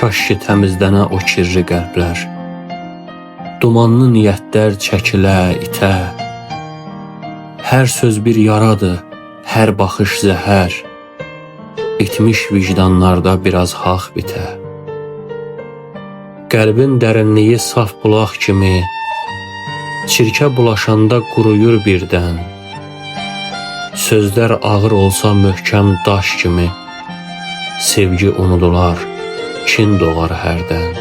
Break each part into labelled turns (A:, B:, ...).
A: Kaş ki təmizlənə o kirli qəlblər, dumanlı niyyətlər çəkilə, itə. Hər söz bir yaradır, hər baxış zəhər, itmiş vicdanlarda biraz haqq bitə. Qəlbin dərinliyi saf bulaq kimi, çirkə bulaşanda quruyur birdən. Sözlər ağır olsa möhkəm daş kimi, sevgi unudular, kin doğar hərdən.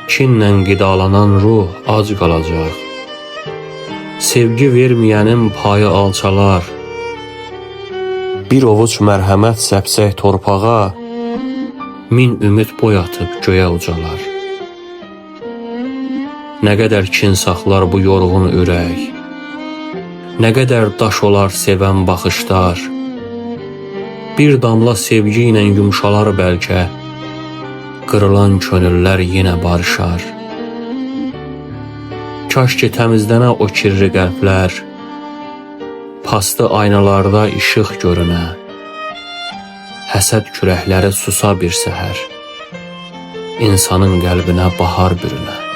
A: Kinlə qidalanan ruh ac qalacaq, sevgi verməyənin payı alçalar. Bir ovuc mərhəmət səpsək torpağa, min ümid boy atıb göyə ucalar. Nə qədər kin saxlar bu yorğun ürək, nə qədər daş olar sevən baxışlar. Bir damla sevgi ilə yumşalar bəlkə, qırılan könüllər yenə barışar. Kaş ki təmizlənə o kirli qəlblər, paslı aynalarda işıq görünə. Həsəd kürəkləri susa bir səhər, insanın qəlbinə bahar bürünə.